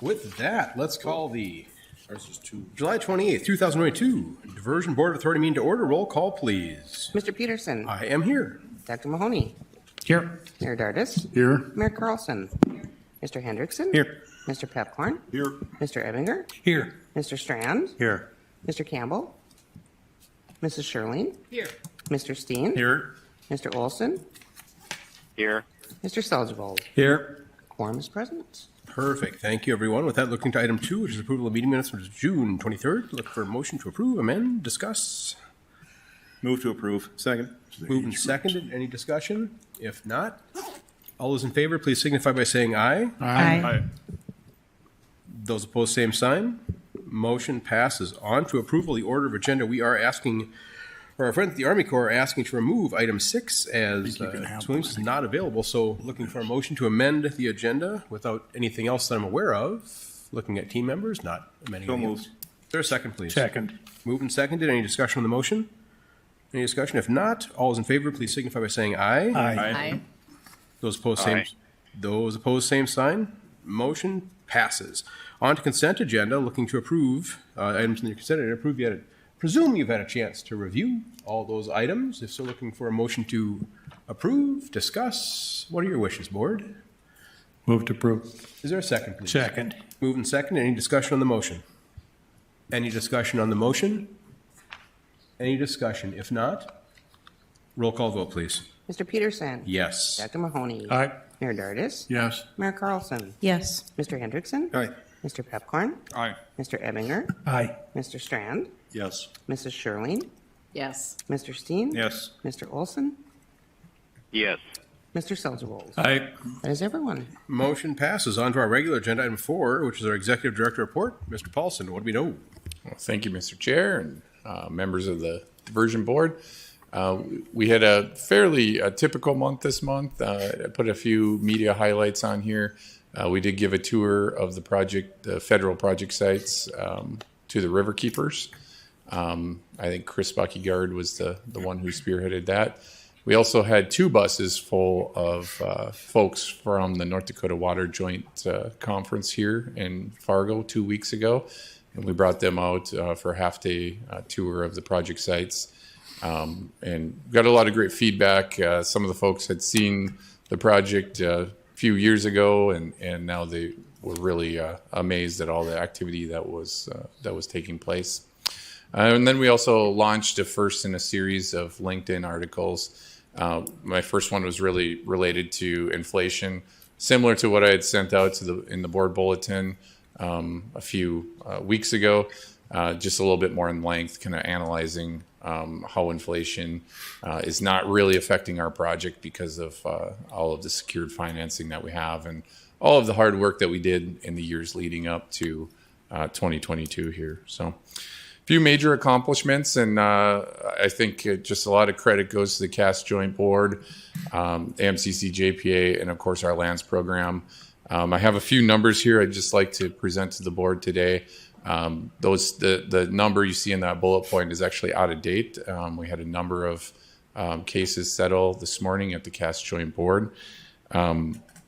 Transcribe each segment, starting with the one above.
With that, let's call the July 28th, 2022 Diversion Board of Authority meeting to order. Roll call, please. Mr. Peterson. I am here. Dr. Mahoney. Here. Mayor Dardis. Here. Mayor Carlson. Mr. Hendrickson. Here. Mr. Pepcorn. Here. Mr. Ebinger. Here. Mr. Strand. Here. Mr. Campbell. Mrs. Sherling. Here. Mr. Steen. Here. Mr. Olson. Here. Mr. Selzvold. Here. Quorum is present. Perfect. Thank you, everyone. With that, looking to item 2, which is approval of meeting minutes from June 23rd. Look for a motion to approve, amend, discuss. Move to approve. Second. Moved and seconded. Any discussion? If not, all those in favor, please signify by saying aye. Aye. Those opposed, same sign. Motion passes. On to approval of the order of agenda. We are asking, or our friends at the Army Corps are asking to remove item 6 as Williams is not available. So looking for a motion to amend the agenda without anything else that I'm aware of. Looking at team members, not amending. So anything moved. else. Is there a second, please? Second. Moved and seconded. Any discussion on the motion? Any discussion? If not, all those in favor, please signify by saying aye. Aye. Those opposed, same. Aye. Those opposed, same sign. Motion passes. On to consent agenda. Looking to approve items in the consent agenda. Presume you've had a chance to review all those items. If so, looking for a motion to approve, discuss. What are your wishes, board? Move to approve. Is there a second, please? Second. Moved and second. Any discussion on the motion? Any discussion on the motion? Any discussion? If not, roll call vote, please. Mr. Peterson. Yes. Dr. Mahoney. Aye. Mayor Dardis. Yes. Mayor Carlson. Yes. Mr. Hendrickson. Aye. Mr. Pepcorn. Aye. Mr. Ebinger. Aye. Mr. Strand. Yes. Mrs. Sherling. Yes. Mr. Steen. Yes. Mr. Olson. Yes. Mr. Selzvold. Aye. That is everyone. Motion passes. On to our regular agenda, item 4, which is our executive director report. Mr. Paulson, what do we know? Well, thank you, Mr. Chair, and members of the Diversion Board. We had a fairly typical month this month. I put a few media highlights on here. We did give a tour of the project, the federal project sites, to the river keepers. I think Chris Buckygard was the one who spearheaded that. We also had 2 buses full of folks from the North Dakota Water Joint Conference here in Fargo 2 weeks ago. And we brought them out for a half-day tour of the project sites, and got a lot of great feedback. Some of the folks had seen the project a few years ago, and now they were really amazed at all the activity that was taking place. And then we also launched a first in a series of LinkedIn articles. My first one was really related to inflation, similar to what I had sent out in the board bulletin a few weeks ago, just a little bit more in length, kind of analyzing how inflation is not really affecting our project because of all of the secured financing that we have and all of the hard work that we did in the years leading up to 2022 here. So a few major accomplishments, and I think just a lot of credit goes to the Cass Joint Board, AMCC JPA, and of course our lands program. I have a few numbers here I'd just like to present to the board today. The number you see in that bullet point is actually out of date. We had a number of cases settle this morning at the Cass Joint Board.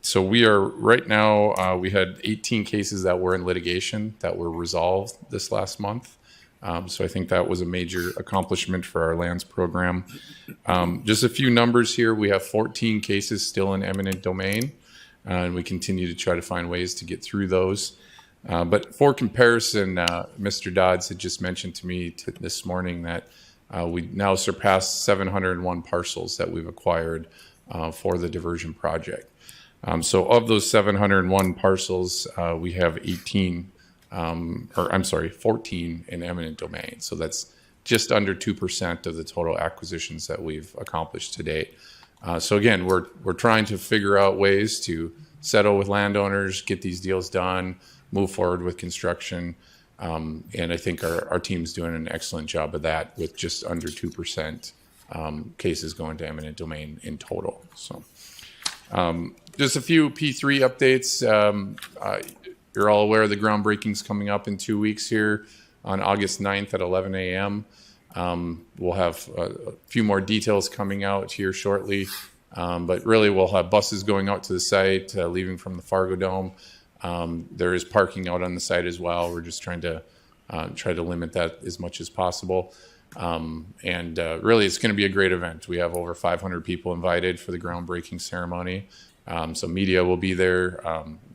So we are right now, we had 18 cases that were in litigation that were resolved this last month. So I think that was a major accomplishment for our lands program. Just a few numbers here. We have 14 cases still in eminent domain. And we continue to try to find ways to get through those. But for comparison, Mr. Dodds had just mentioned to me this morning that we now surpassed 701 parcels that we've acquired for the diversion project. So of those 701 parcels, we have 14 in eminent domain. So that's just under 2% of the total acquisitions that we've accomplished to date. So again, we're trying to figure out ways to settle with landowners, get these deals done, move forward with construction, and I think our team's doing an excellent job of that with just under 2% cases going to eminent domain in total. So just a few P3 updates. You're all aware of the groundbreaking's coming up in 2 weeks here on August 9th at 11 a.m. We'll have a few more details coming out here shortly, but really we'll have buses going out to the site, leaving from the Fargo Dome. There is parking out on the site as well. We're just trying to limit that as much as possible. Really, it's going to be a great event. We have over 500 people invited for the groundbreaking ceremony. So media will be there.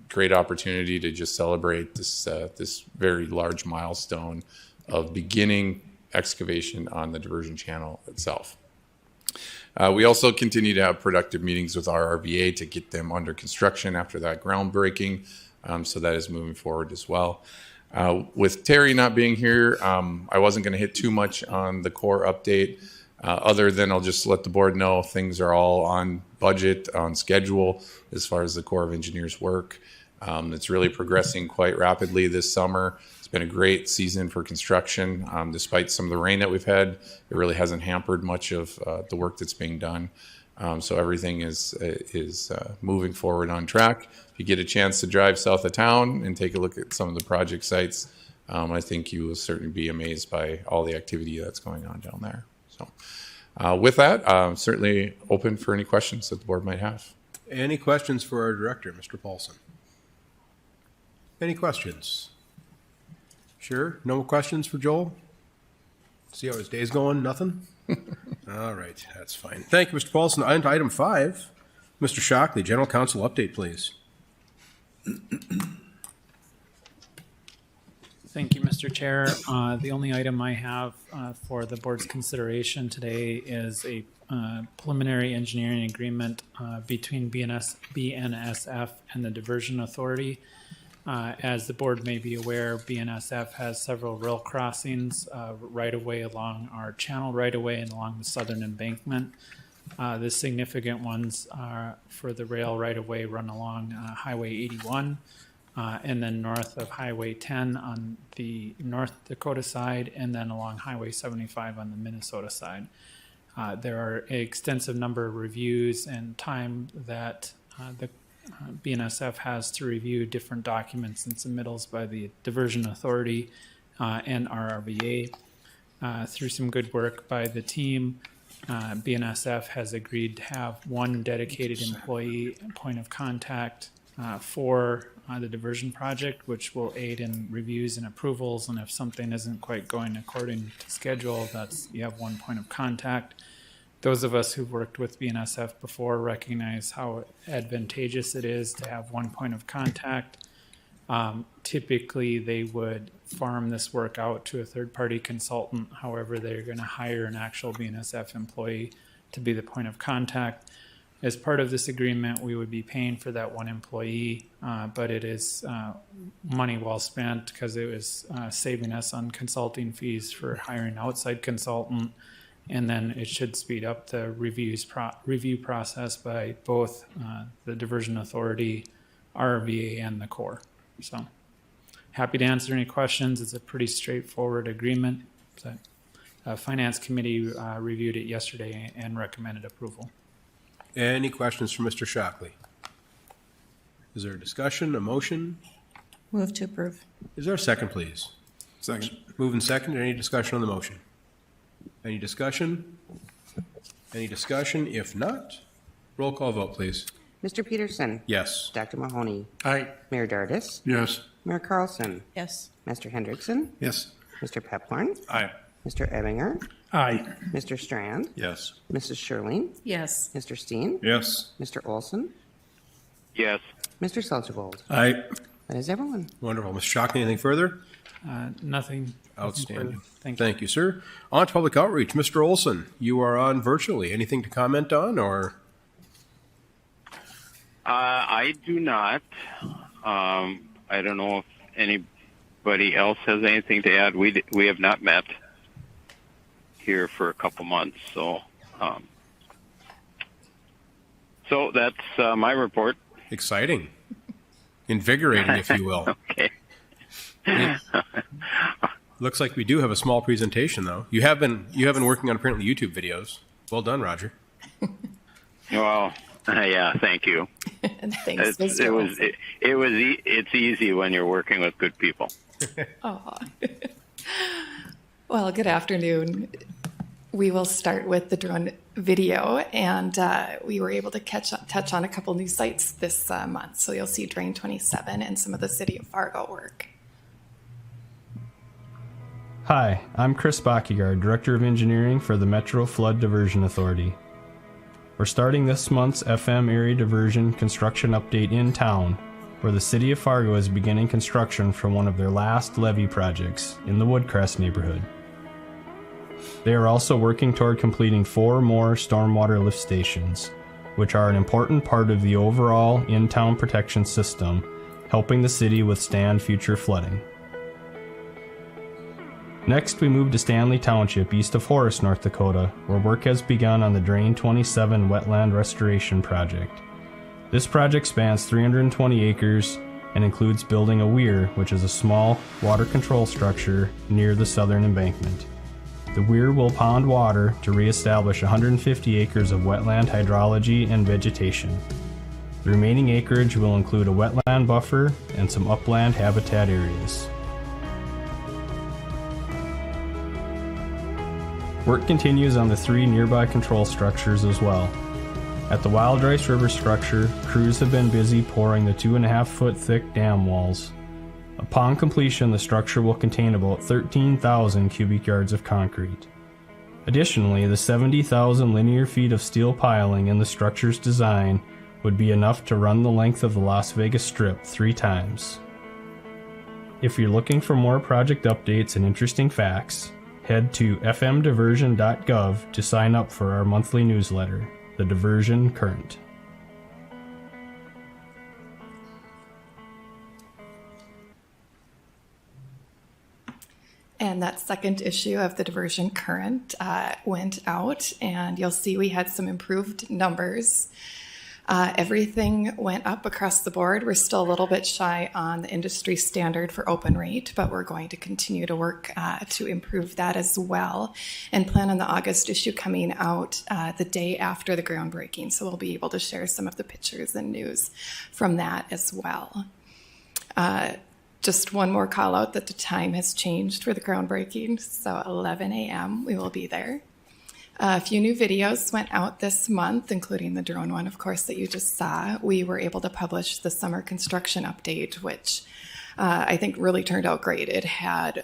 Great opportunity to just celebrate this very large milestone of beginning excavation on the diversion channel itself. We also continue to have productive meetings with our RVA to get them under construction after that groundbreaking. So that is moving forward as well. With Terry not being here, I wasn't going to hit too much on the core update, other than I'll just let the board know things are all on budget, on schedule, as far as the Corps of Engineers work. It's really progressing quite rapidly this summer. It's been a great season for construction. Despite some of the rain that we've had, it really hasn't hampered much of the work that's being done. So everything is moving forward on track. If you get a chance to drive south of town and take a look at some of the project sites, I think you will certainly be amazed by all the activity that's going on down there. So with that, certainly open for any questions that the board might have. Any questions for our director, Mr. Paulson? Any questions? Sure. No questions for Joel? See how his day's going? Nothing? All right. That's fine. Thank you, Mr. Paulson. On to item 5. Mr. Shockley, General Counsel update, please. Thank you, Mr. Chair. The only item I have for the board's consideration today is a preliminary engineering agreement between BNSF and the Diversion Authority. As the board may be aware, BNSF has several rail crossings right-of-way along our channel right-of-way and along the southern embankment. The significant ones for the rail right-of-way run along Highway 81 and then north of Highway 10 on the North Dakota side, and then along Highway 75 on the Minnesota side. There are an extensive number of reviews and time that the BNSF has to review different documents and submittals by the Diversion Authority and RRVA. Through some good work by the team, BNSF has agreed to have one dedicated employee point of contact for the diversion project, which will aid in reviews and approvals. And if something isn't quite going according to schedule, you have one point of contact. Those of us who've worked with BNSF before recognize how advantageous it is to have one point of contact. Typically, they would farm this work out to a third-party consultant. However, they're going to hire an actual BNSF employee to be the point of contact. As part of this agreement, we would be paying for that one employee, but it is money well spent because it was saving us on consulting fees for hiring an outside consultant. And then it should speed up the review process by both the Diversion Authority, RVA, and the Corps. So happy to answer any questions. It's a pretty straightforward agreement. The Finance Committee reviewed it yesterday and recommended approval. Any questions for Mr. Shockley? Is there a discussion, a motion? Move to approve. Is there a second, please? Second. Move and second. Any discussion on the motion? Any discussion? Any discussion? If not, roll call vote, please. Mr. Peterson? Yes. Dr. Mahoney? Aye. Mayor Dardis? Yes. Mayor Carlson? Yes. Mr. Hendrickson? Yes. Mr. Peplorn? Aye. Mr. Ebinger? Aye. Mr. Strand? Yes. Mrs. Sherling? Yes. Mr. Steen? Yes. Mr. Olson? Yes. Mr. Seltzer-Gold? Aye. That is everyone. Wonderful. Mr. Shockley, anything further? Nothing. Outstanding. Thank you. Thank you, sir. On to public outreach. Mr. Olson, you are on virtually. Anything to comment on, or? I do not. I don't know if anybody else has anything to add. We have not met here for a couple months, so so that's my report. Exciting. Invigorating, if you will. Okay. Looks like we do have a small presentation, though. You have been working on apparently YouTube videos. Well done, Roger. Well, yeah, thank you. Thanks, It's easy when you're working with good people. Aw. Well, good afternoon. We will start with the drone video, and we were able to touch on a couple new sites this month. So you'll see Drain 27 and some of the City of Fargo work. Hi, I'm Chris Backyard, Director of Engineering for the Metro Flood Diversion Authority. We're starting this month's FM Area Diversion construction update in town, where the City of Fargo is beginning construction for one of their last levee projects in the Woodcrest neighborhood. They are also working toward completing 4 more stormwater lift stations, which are an important part of the overall in-town protection system, helping the city withstand future flooding. Next, we move to Stanley Township, east of Horace, North Dakota, where work has begun on the Drain 27 Wetland Restoration Project. This project spans 320 acres and includes building a weir, which is a small water control structure near the southern embankment. The weir will pond water to reestablish 150 acres of wetland hydrology and vegetation. The remaining acreage will include a wetland buffer and some upland habitat areas. Work continues on the 3 nearby control structures as well. At the Wild Rice River structure, crews have been busy pouring the 2.5-foot thick dam walls. Upon completion, the structure will contain about 13,000 cubic yards of concrete. Additionally, the 70,000 linear feet of steel piling in the structure's design would be enough to run the length of the Las Vegas Strip 3 times. If you're looking for more project updates and interesting facts, head to fmdiversion.gov to sign up for our monthly newsletter, The Diversion Current. And that second issue of the Diversion Current went out, and you'll see we had some improved numbers. Everything went up across the board. We're still a little bit shy on the industry standard for open rate, but we're going to continue to work to improve that as well, and plan on the August issue coming out the day after the groundbreaking. So we'll be able to share some of the pictures and news from that as well. Just one more call out that the time has changed for the groundbreaking. So 11 a.m. we will be there. A few new videos went out this month, including the drone one, of course, that you just saw. We were able to publish the summer construction update, which I think really turned out great. It had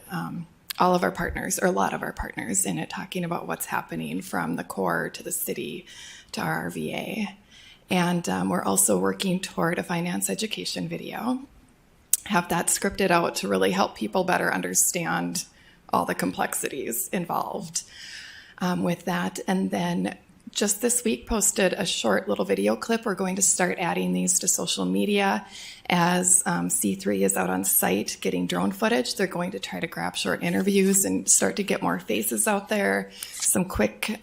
all of our partners, or a lot of our partners in it, talking about what's happening from the Corps to the city to our RVA. And we're also working toward a finance education video. Have that scripted out to really help people better understand all the complexities involved with that. And then just this week posted a short little video clip. We're going to start adding these to social media as C3 is out on site getting drone footage. They're going to try to grab short interviews and start to get more faces out there, some quick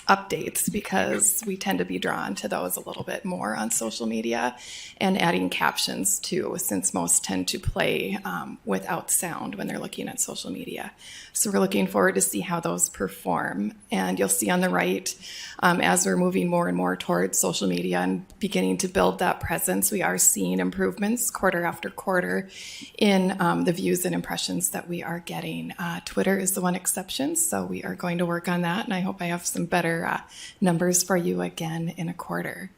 updates, because we tend to be drawn to those a little bit more on social media, and adding captions too, since most tend to play without sound when they're looking at social media. So we're looking forward to see how those perform. And you'll see on the right, as we're moving more and more towards social media and beginning to build that presence, we are seeing improvements quarter after quarter in the views and impressions that we are getting. Twitter is the one exception, so we are going to work on that, and I hope I have some better numbers for you again in a quarter.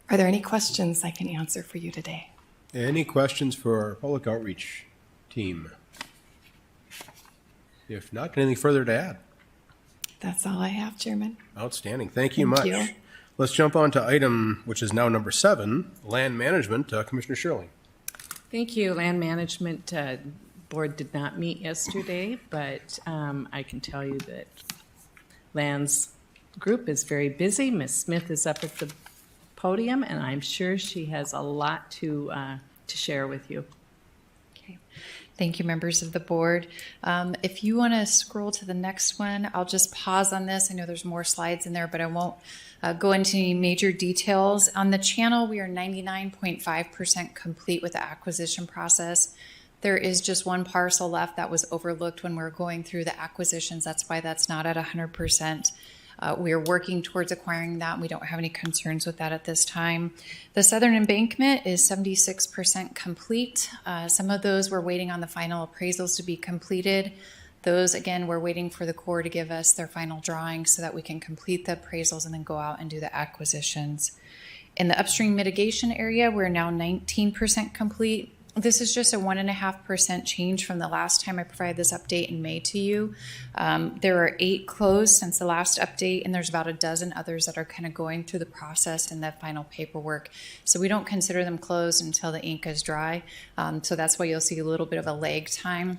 Are there any questions I can answer for you today? Any questions for our public outreach team? If not, anything further to add? That's all I have, Chairman. Outstanding. Thank you Thank much. you. Let's jump on to item, which is now number 7, land management. Commissioner Shirley. Thank you. Land Management Board did not meet yesterday, but I can tell you that Land's group is very busy. Ms. Smith is up at the podium, and I'm sure she has a lot to share with you. Okay. Thank you, members of the board. If you want to scroll to the next one, I'll just pause on this. I know there's more slides in there, but I won't go into any major details. On the channel, we are 99.5% complete with the acquisition process. There is just one parcel left that was overlooked when we were going through the acquisitions. That's why that's not at 100%. We are working towards acquiring that, and we don't have any concerns with that at this time. The southern embankment is 76% complete. Some of those we're waiting on the final appraisals to be completed. Those, again, we're waiting for the Corps to give us their final drawings so that we can complete the appraisals and then go out and do the acquisitions. In the upstream mitigation area, we're now 19% complete. This is just a 1.5% change from the last time I provided this update in May to you. There are 8 closed since the last update, and there's about a dozen others that are kind of going through the process and the final paperwork. So we don't consider them closed until the ink is dry. So that's why you'll see a little bit of a lag time.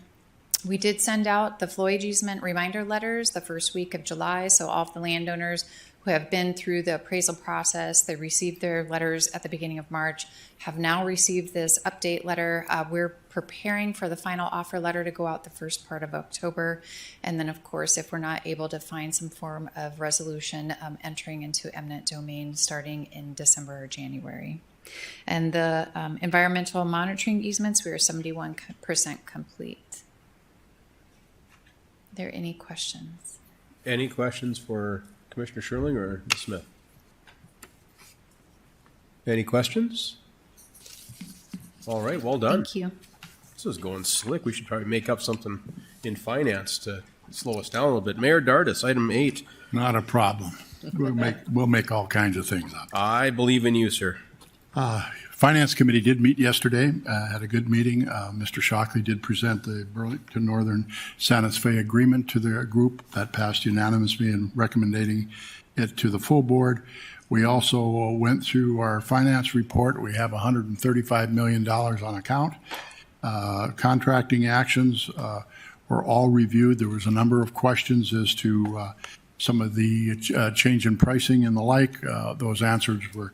We did send out the flowage easement reminder letters the first week of July, so all of the landowners who have been through the appraisal process, they received their letters at the beginning of March, have now received this update letter. We're preparing for the final offer letter to go out the first part of October. And then, of course, if we're not able to find some form of resolution, entering into eminent domain starting in December or January. And the environmental monitoring easements, we are 71% complete. Are there any questions? Any questions for Commissioner Sherling or Ms. Smith? Any questions? All right, well done. Thank you. This is going slick. We should probably make up something in finance to slow us down a little bit. Mayor Dardis, item 8. Not a problem. We'll make all kinds of things up. I believe in you, sir. Finance Committee did meet yesterday, had a good meeting. Mr. Shockley did present the Burlington Northern Santa Fe agreement to the group. That passed unanimously in recommending it to the full board. We also went through our finance report. We have $135 million on account. Contracting actions were all reviewed. There was a number of questions as to some of the change in pricing and the like. Those answers were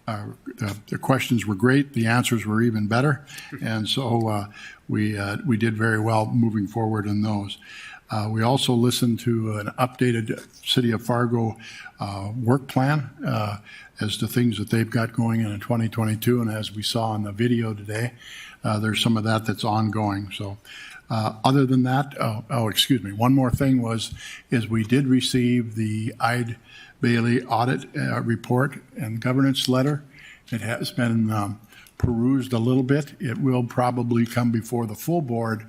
the questions were great. The answers were even better. And so we did very well moving forward in those. We also listened to an updated City of Fargo work plan as to things that they've got going in 2022. And as we saw in the video today, there's some of that that's ongoing. So other than that, excuse me, one more thing is we did receive the Ide Bailey audit report and governance letter. It has been perused a little bit. It will probably come before the full board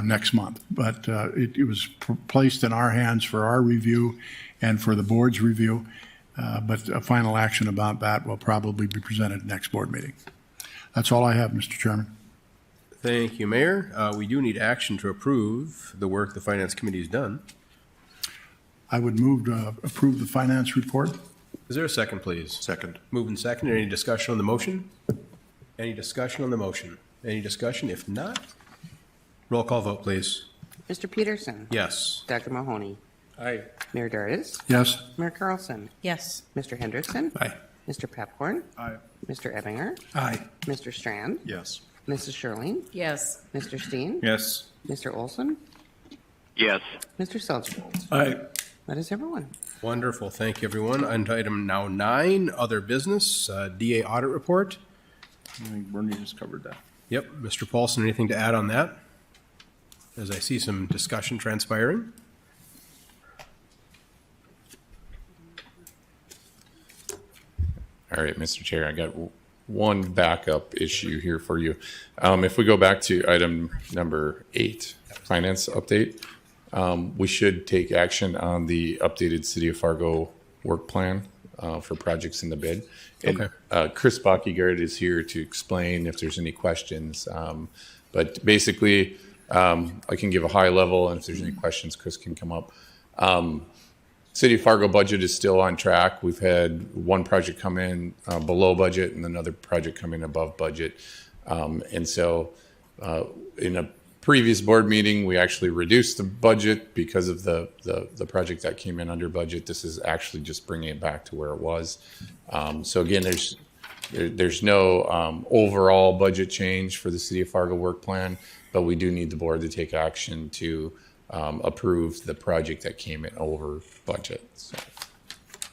next month, but it was placed in our hands for our review and for the board's review. But a final action about that will probably be presented next board meeting. That's all I have, Mr. Chairman. Thank you, Mayor. We do need action to approve the work the Finance Committee has done. I would move to approve the finance report. Is there a second, please? Second. Moved and seconded. Any discussion on the motion? Any discussion on the motion? Any discussion? If not, roll call vote, please. Mr. Peterson? Yes. Dr. Mahoney? Aye. Mayor Dardis? Yes. Mayor Carlson? Yes. Mr. Hendrickson? Aye. Mr. Pepcorn? Aye. Mr. Ebinger? Aye. Mr. Strand? Yes. Mrs. Sherling? Yes. Mr. Steen? Yes. Mr. Olson? Yes. Mr. Selchvold? Aye. That is everyone. Wonderful. Thank you, everyone. On to item now 9, other business, DA audit report. I think Bernie just covered that. Yep. Mr. Paulson, anything to add on that? As I see some discussion transpiring. All right, Mr. Chair, I got one backup issue here for you. If we go back to item number 8, finance update, we should take action on the updated City of Fargo work plan for projects in the bid. And, Chris Bockygaard is here to explain if there's any questions. But basically, I can give a high level, and if there's any questions, Chris can come up. City of Fargo budget is still on track. We've had one project come in below budget and another project come in above budget. And so in a previous board meeting, we actually reduced the budget because of the project that came in under budget. This is actually just bringing it back to where it was. So again, there's no overall budget change for the City of Fargo work plan, but we do need the board to take action to approve the project that came in over budget. So.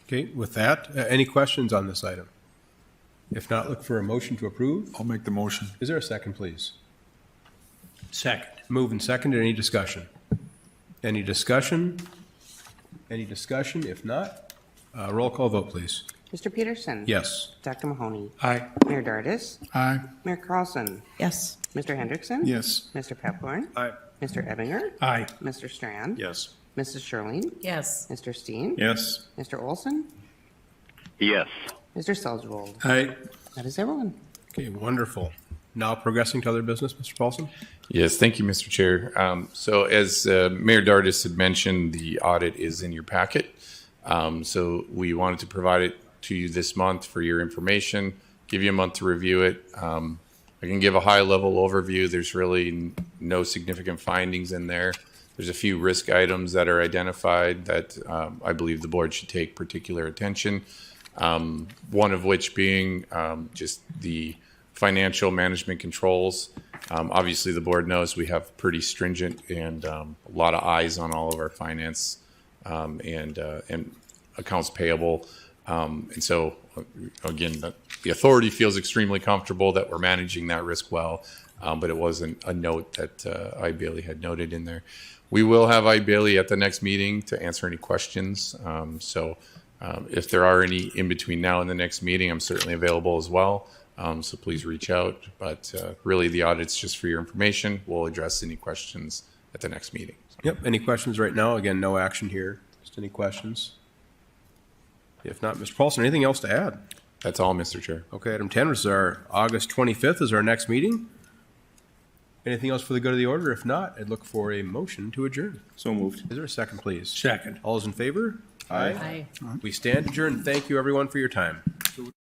Okay, with that, any questions on this item? If not, look for a motion to approve. I'll make the motion. Is there a second, please? Second. Moved and seconded. Any discussion? Any discussion? Any discussion? If not, roll call vote, please. Mr. Peterson? Yes. Dr. Mahoney? Aye. Mayor Dardis? Aye. Mayor Carlson? Yes. Mr. Hendrickson? Yes. Mr. Pepcorn? Aye. Mr. Ebinger? Aye. Mr. Strand? Yes. Mrs. Sherling? Yes. Mr. Steen? Yes. Mr. Olson? Yes. Mr. Salzwold? Aye. That is everyone. Okay, wonderful. Now progressing to other business, Mr. Paulson? Yes, thank you, Mr. Chair. So as Mayor Dardis had mentioned, the audit is in your packet. So we wanted to provide it to you this month for your information, give you a month to review it. I can give a high-level overview. There's really no significant findings in there. There's a few risk items that are identified that I believe the board should take particular attention. One of which being just the financial management controls. Obviously, the board knows we have pretty stringent and a lot of eyes on all of our finance and accounts payable. And so, again, the authority feels extremely comfortable that we're managing that risk well, but it wasn't a note that I-Bailey had noted in there. We will have I-Bailey at the next meeting to answer any questions. If there are any in between now and the next meeting, I'm certainly available as well. So please reach out. But really, the audit's just for your information. We'll address any questions at the next meeting. Yep. Any questions right now? Again, no action here. Just any questions? If not, Mr. Paulson, anything else to add? That's all, Mr. Chair. Okay, item 10 is our August 25th is our next meeting. Anything else for the good of the order? If not, I'd look for a motion to adjourn. So moved. Is there a second, please? Second. All those in favor? Aye. We stand adjourned. Thank you, everyone, for your time.